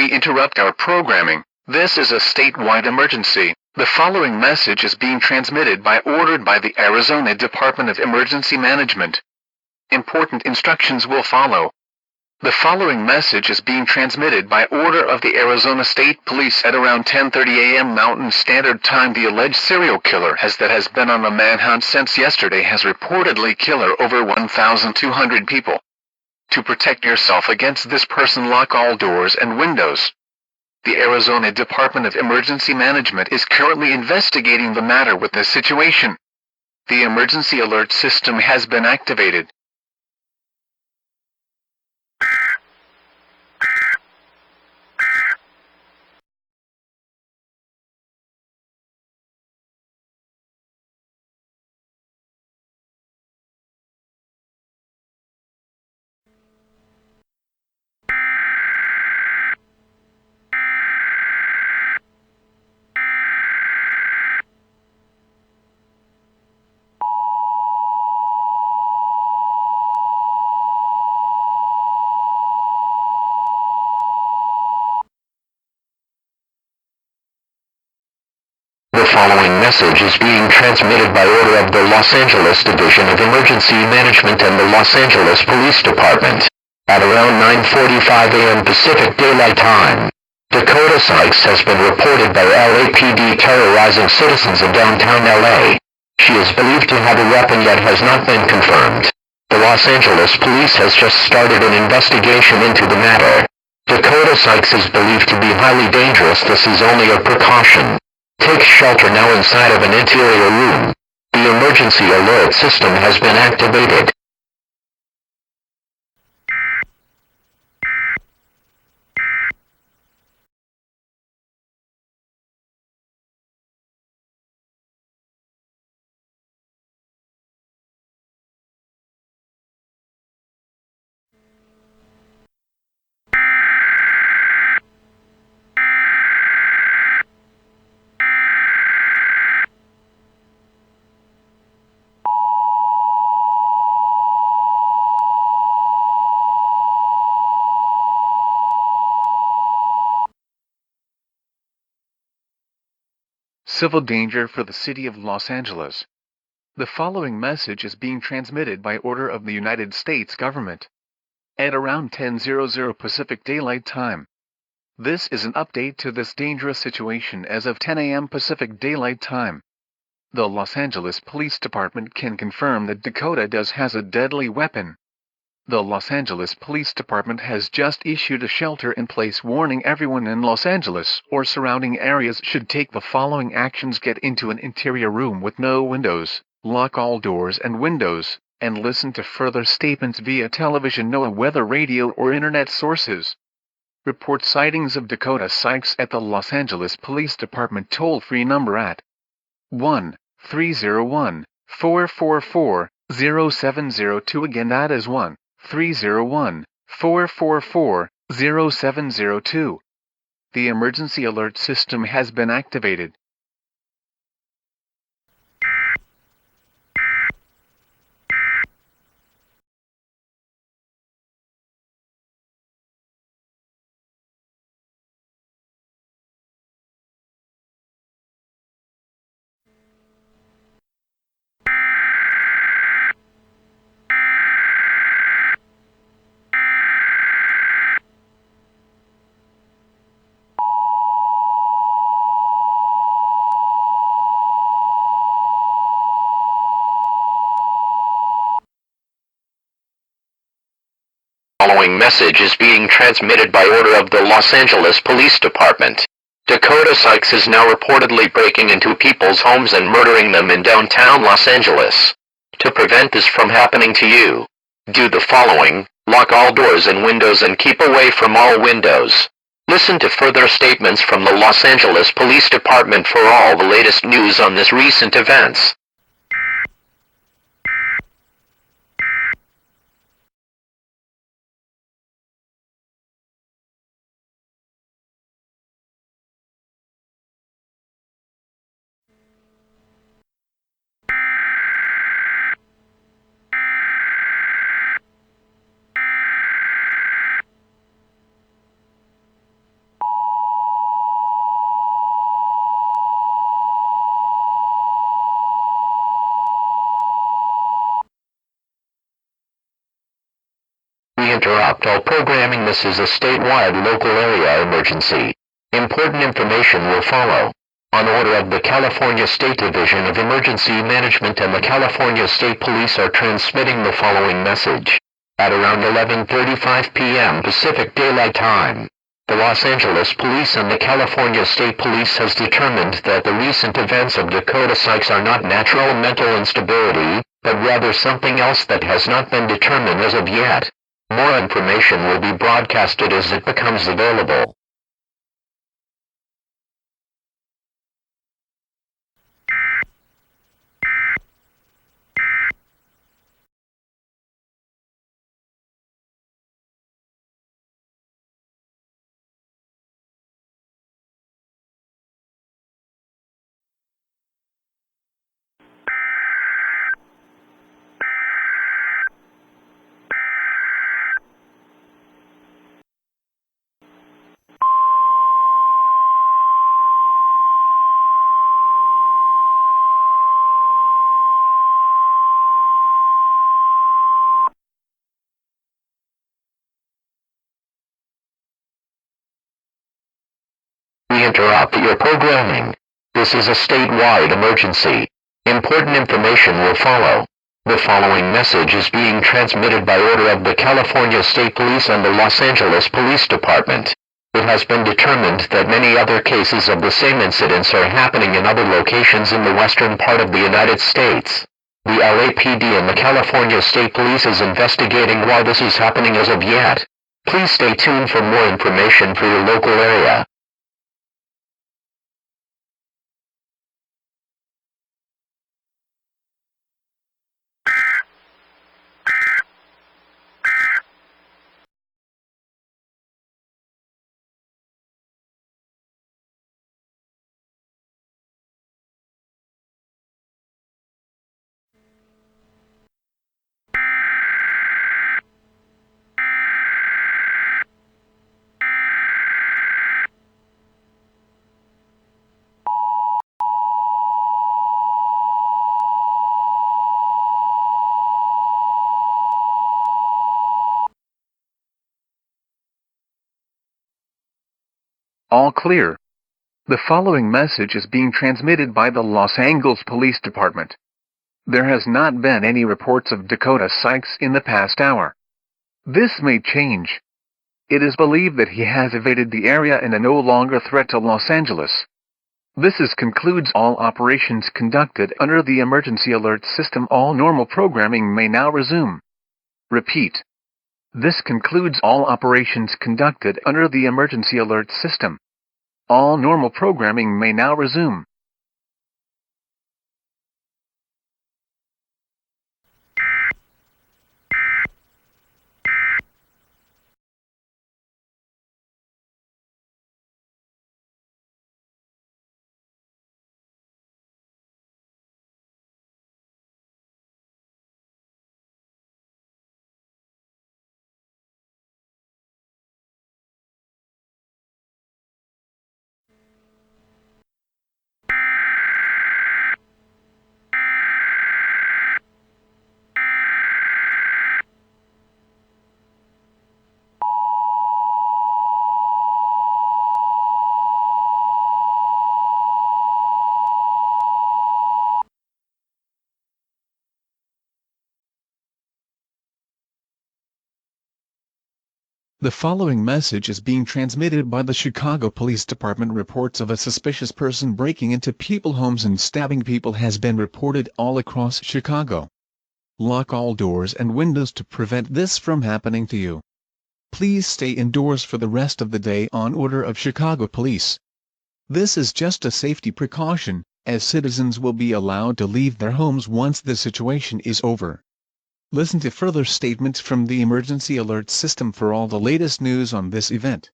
we interrupt our programming. This is a statewide emergency. The following message is being transmitted by ordered by the Arizona Department of Emergency Management. Important instructions will follow. The following message is being transmitted by order of the Arizona State Police at around 10:30 a.m. Mountain Standard Time. The alleged serial killer has been on a manhunt since yesterday has reportedly killed over 1,200 people. To protect yourself against this person, lock all doors and windows. The Arizona Department of Emergency Management is currently investigating the matter with this situation. The emergency alert system has been activated. The following message is being transmitted by order of the Los Angeles Division of Emergency Management and the Los Angeles Police Department. At around 9:45 a.m. Pacific Daylight Time, Dakota Sykes has been reported by LAPD terrorizing citizens in downtown LA. She is believed to have a weapon yet has not been confirmed. The Los Angeles Police has just started an investigation into the matter. Dakota Sykes is believed to be highly dangerous. This is only a precaution. Take shelter now inside of an interior room. The emergency alert system has been activated. Civil danger for the city of Los Angeles. The following message is being transmitted by order of the United States government. At around 10:00 Pacific Daylight Time. This is an update to this dangerous situation as of 10 a.m. Pacific Daylight Time. The Los Angeles Police Department can confirm that Dakota has a deadly weapon. The Los Angeles Police Department has just issued a shelter-in-place warning. Everyone in Los Angeles or surrounding areas should take the following actions: get into an interior room with no windows, lock all doors and windows, and listen to further statements via television, NOAA weather radio or internet sources. Report sightings of Dakota Sykes at the Los Angeles Police Department toll-free number at 1-301-444-0702. Again, that is 1-301-444-0702. The emergency alert system has been activated. Following message is being transmitted by order of the Los Angeles Police Department. Dakota Sykes is now reportedly breaking into people's homes and murdering them in downtown Los Angeles. To prevent this from happening to you, do the following: lock all doors and windows and keep away from all windows. Listen to further statements from the Los Angeles Police Department for all the latest news on this recent events. interrupt all programming. This is a statewide local area emergency. Important information will follow. On order of the California State Division of Emergency Management and the California State Police are transmitting the following message. At around 11:35 p.m. Pacific Daylight Time, the Los Angeles Police and the California State Police has determined that the recent events of Dakota Sykes are not natural mental instability, but rather something else that has not been determined as of yet. More information will be broadcasted as it becomes available. We interrupt your programming. This is a statewide emergency. Important information will follow. The following message is being transmitted by order of the California State Police and the Los Angeles Police Department. It has been determined that many other cases of the same incidents are happening in other locations in the western part of the United States. The LAPD and the California State Police is investigating why this is happening as of yet. Please stay tuned for more information for your local area. All clear. The following message is being transmitted by the Los Angeles Police Department. There has not been any reports of Dakota Sykes in the past hour. This may change. It is believed that he has evaded the area and is no longer a threat to Los Angeles. This concludes all operations conducted under the emergency alert system. All normal programming may now resume. Repeat. This concludes all operations conducted under the emergency alert system. All normal programming may now resume. The following message is being transmitted by the Chicago Police Department. Reports of a suspicious person breaking into people's homes and stabbing people has been reported all across Chicago. Lock all doors and windows to prevent this from happening to you. Please stay indoors for the rest of the day on order of Chicago Police. This is just a safety precaution, as citizens will be allowed to leave their homes once the situation is over. Listen to further statements from the emergency alert system for all the latest news on this event.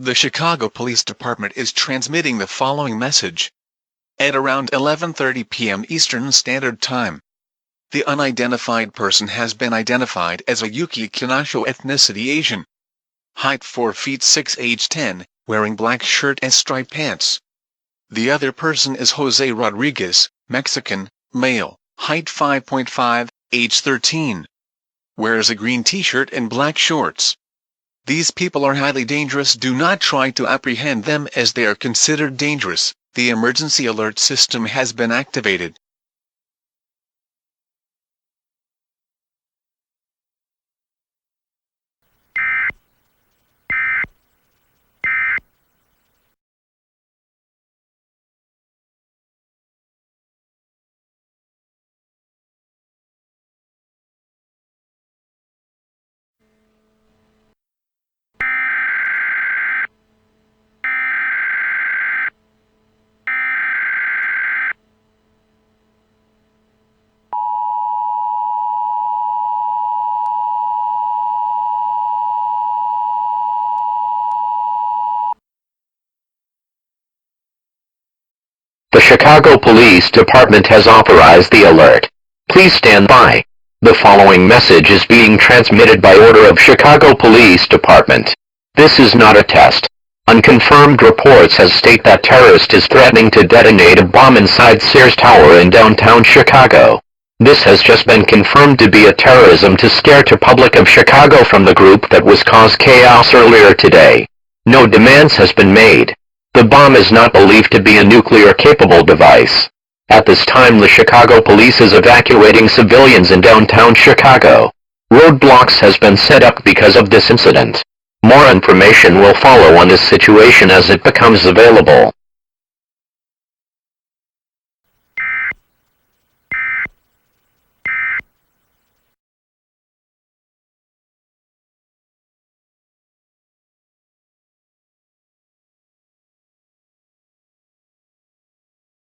The Chicago Police Department is transmitting the following message. At around 11:30 p.m. Eastern Standard Time, the unidentified person has been identified as a Yuki Kinasho, ethnicity Asian. Height 4 feet 6, age 10, wearing black shirt and striped pants. The other person is Jose Rodriguez, Mexican, male, height 5.5, age 13. Wears a green t-shirt and black shorts. These people are highly dangerous. Do not try to apprehend them as they are considered dangerous. The emergency alert system has been activated. The Chicago Police Department has authorized the alert. Please stand by. The following message is being transmitted by order of Chicago Police Department. This is not a test. Unconfirmed reports has state that terrorist is threatening to detonate a bomb inside Sears Tower in downtown Chicago. This has just been confirmed to be a terrorism to scare to public of Chicago from the group that was caused chaos earlier today. No demands has been made. The bomb is not believed to be a nuclear-capable device. At this time, the Chicago police is evacuating civilians in downtown Chicago. Roadblocks has been set up because of this incident. More information will follow on this situation as it becomes available.